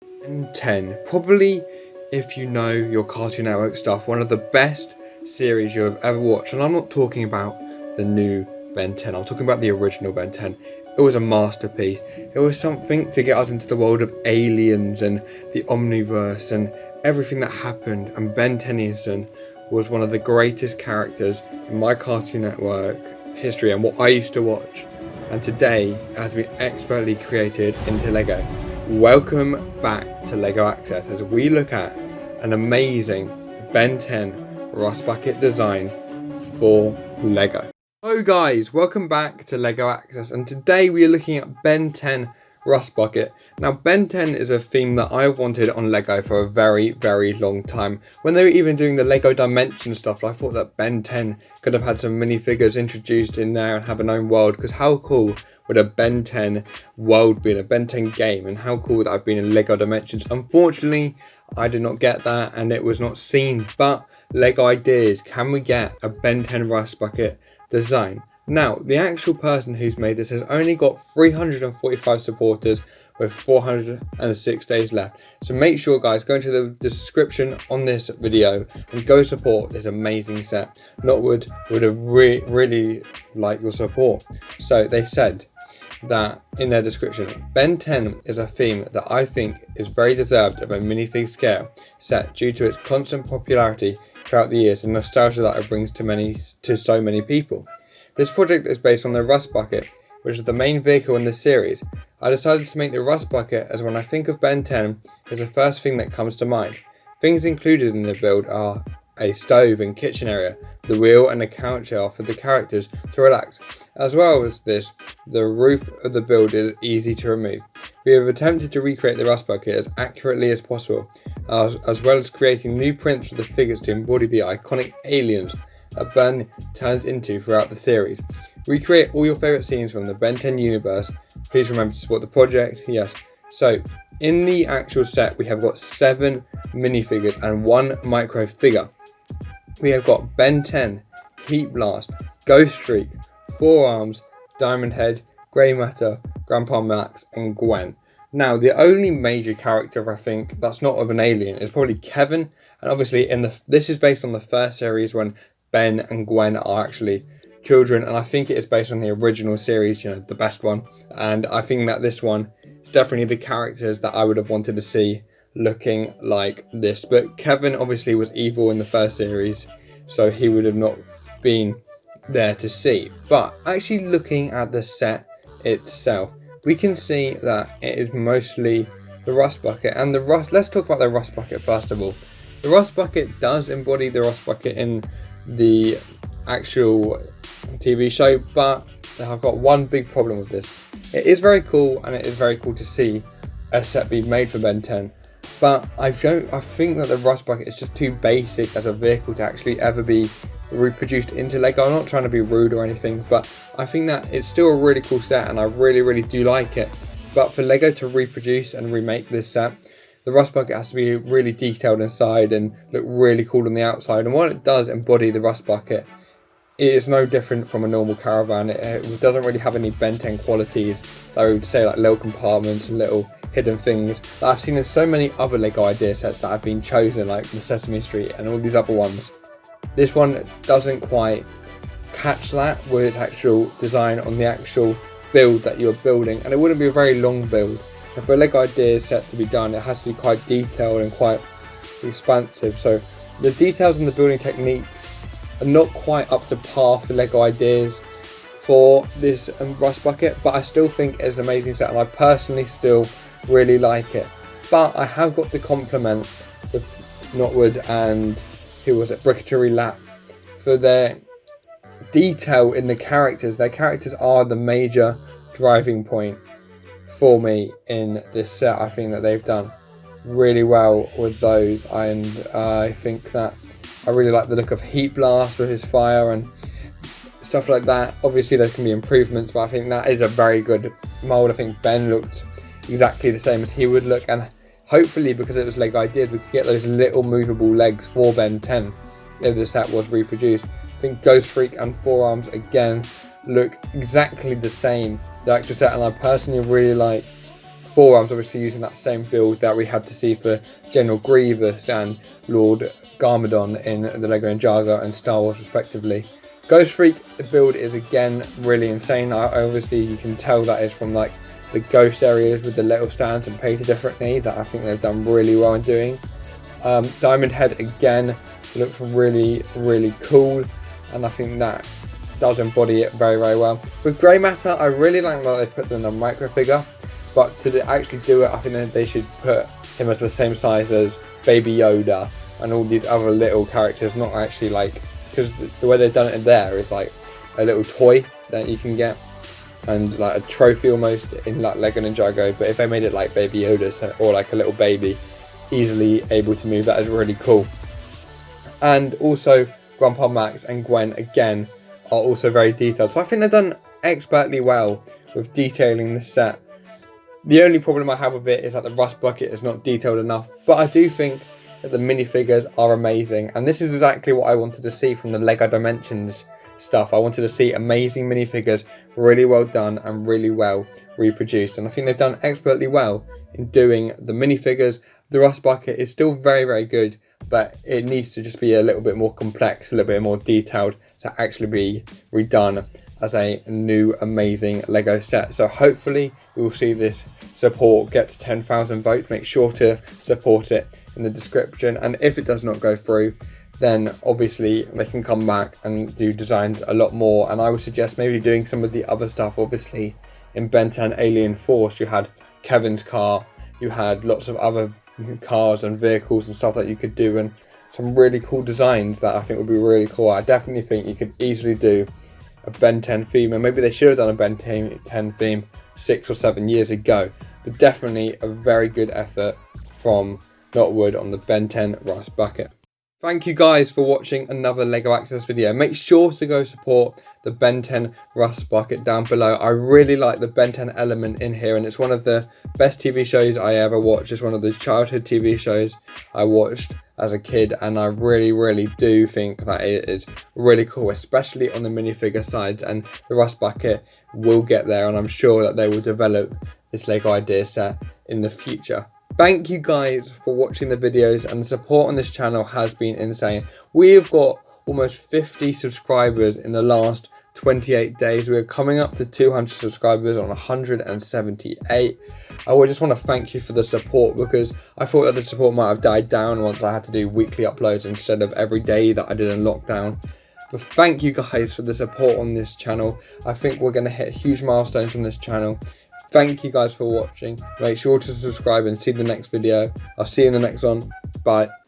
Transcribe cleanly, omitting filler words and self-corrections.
Ben 10, probably, if you know your Cartoon Network stuff, one of the best series you have ever watched. And I'm not talking about the new Ben 10, I'm talking about the original Ben 10. It was a masterpiece. It was something to get us into the world of aliens and the Omniverse and everything that happened. And Ben Tennyson was one of the greatest characters in my Cartoon Network history and what I used to watch. And today it has been expertly created into Lego. Welcome back to Lego Access as we look at an amazing Ben 10 Rust Bucket design for Lego. Hello guys, welcome back to Lego Access, and today we are looking at Ben 10 Rust Bucket. Now Ben 10 is a theme that I've wanted on Lego for a very long time. When they were even doing the Lego Dimension stuff, I thought that Ben 10 could have had some minifigures introduced in there and have an own world, because how cool would a Ben 10 world be in a Ben 10 game, and how cool would that have been in Lego Dimensions. Unfortunately, I did not get that and it was not seen, but Lego ideas, can we get a Ben 10 Rust Bucket design? Now, the actual person who's made this has only got 345 supporters with 406 days left. So make sure guys, go into the description on this video and go support this amazing set. Knotwood would have really liked your support. So they said that in their description, Ben 10 is a theme that I think is very deserved of a minifig scale set due to its constant popularity throughout the years and nostalgia that it brings to so many people. This project is based on the Rust Bucket, which is the main vehicle in the series. I decided to make the Rust Bucket as when I think of Ben 10 is the first thing that comes to mind. Things included in the build are a stove and kitchen area, the wheel and a couch are for the characters to relax. As well as this, the roof of the build is easy to remove. We have attempted to recreate the Rust Bucket as accurately as possible, as well as creating new prints for the figures to embody the iconic aliens that Ben turns into throughout the series. Recreate all your favourite scenes from the Ben 10 universe. Please remember to support the project. Yes. So, in the actual set, we have got 7 minifigures and 1 micro figure. We have got Ben 10, Heat Blast, Ghost Streak, Forearms, Diamond Head, Grey Matter, Grandpa Max, and Gwen. Now, the only major character I think that's not of an alien is probably Kevin, and obviously this is based on the first series when Ben and Gwen are actually children, and I think it is based on the original series, you know, the best one. And I think that this one is definitely the characters that I would have wanted to see looking like this. But Kevin obviously was evil in the first series, so he would have not been there to see. But actually looking at the set itself, we can see that it is mostly the Rust Bucket and the Rust. Let's talk about the Rust Bucket first of all. The Rust Bucket does embody the Rust Bucket in the actual TV show, but I've got one big problem with this. It is very cool, and it is very cool to see a set be made for Ben 10, but I think that the Rust Bucket is just too basic as a vehicle to actually ever be reproduced into Lego. I'm not trying to be rude or anything, but I think that it's still a really cool set and I really do like it. But for Lego to reproduce and remake this set, the Rust Bucket has to be really detailed inside and look really cool on the outside. And while it does embody the Rust Bucket, it is no different from a normal caravan. It doesn't really have any Ben 10 qualities that I would say, like little compartments and little hidden things that I've seen in so many other Lego idea sets that have been chosen, like the Sesame Street and all these other ones. This one doesn't quite catch that with its actual design on the actual build that you're building, and it wouldn't be a very long build. And for a Lego idea set to be done, it has to be quite detailed and quite expansive. So the details and the building techniques are not quite up to par for Lego ideas for this Rust Bucket, but I still think it's an amazing set and I personally still really like it. But I have got to compliment the Knotwood and Brickatory Lap for their detail in the characters. Their characters are the major driving point for me in this set. I think that they've done really well with those, and I think that I really like the look of Heat Blast with his fire and stuff like that. Obviously there can be improvements, but I think that is a very good mould. I think Ben looked exactly the same as he would look, and hopefully because it was Lego Ideas we could get those little movable legs for Ben 10 if the set was reproduced. I think Ghost Freak and Forearms again look exactly the same, the actual set, and I personally really like forearms, obviously using that same build that we had to see for General Grievous and Lord Garmadon in the Lego Ninjago and Star Wars respectively. Ghost Freak, the build is again really insane. Obviously you can tell that is from like the ghost areas with the little stands and painted differently, that I think they've done really well in doing. Diamond Head again looks really, really cool, and I think that does embody it very, very well. With Grey Matter, I really like that they put them in a micro figure, but to actually do it, I think that they should put him as the same size as Baby Yoda and all these other little characters, not actually like, because the way they've done it there is like a little toy that you can get and like a trophy almost in like Lego Ninjago, but if they made it like Baby Yoda or like a little baby easily able to move, that is really cool. And also Grandpa Max and Gwen again are also very detailed, so I think they've done expertly well with detailing the set. The only problem I have with it is that the rust bucket is not detailed enough, but I do think that the minifigures are amazing, and this is exactly what I wanted to see from the Lego Dimensions stuff. I wanted to see amazing minifigures, really well done and really well reproduced, and I think they've done expertly well in doing the minifigures. The rust bucket is still very, very good, but it needs to just be a little bit more complex, a little bit more detailed to actually be redone as a new amazing Lego set. So hopefully we will see this support get to 10,000 votes. Make sure to support it in the description, and if it does not go through, then obviously they can come back and do designs a lot more, and I would suggest maybe doing some of the other stuff. Obviously in Ben 10 Alien Force you had Kevin's car, you had lots of other cars and vehicles and stuff that you could do, and some really cool designs that I think would be really cool. I definitely think you could easily do a Ben 10 theme, and maybe they should have done a Ben 10 theme 6 or 7 years ago, but definitely a very good effort from Knotwood on the Ben 10 rust bucket. Thank you guys for watching another Lego Access video. Make sure to go support the Ben 10 rust bucket down below. I really like the Ben 10 element in here, and it's one of the best TV shows I ever watched. It's one of the childhood TV shows I watched as a kid, and I really, really do think that it is really cool, especially on the minifigure sides, and the rust bucket will get there, and I'm sure that they will develop this Lego idea set in the future. Thank you guys for watching the videos, and the support on this channel has been insane. We've got almost 50 subscribers in the last 28 days. We're coming up to 200 subscribers on 178. I just want to thank you for the support, because I thought that the support might have died down once I had to do weekly uploads instead of every day that I did in lockdown. But thank you guys for the support on this channel. I think we're going to hit huge milestones on this channel. Thank you guys for watching. Make sure to subscribe and see the next video. I'll see you in the next one. Bye.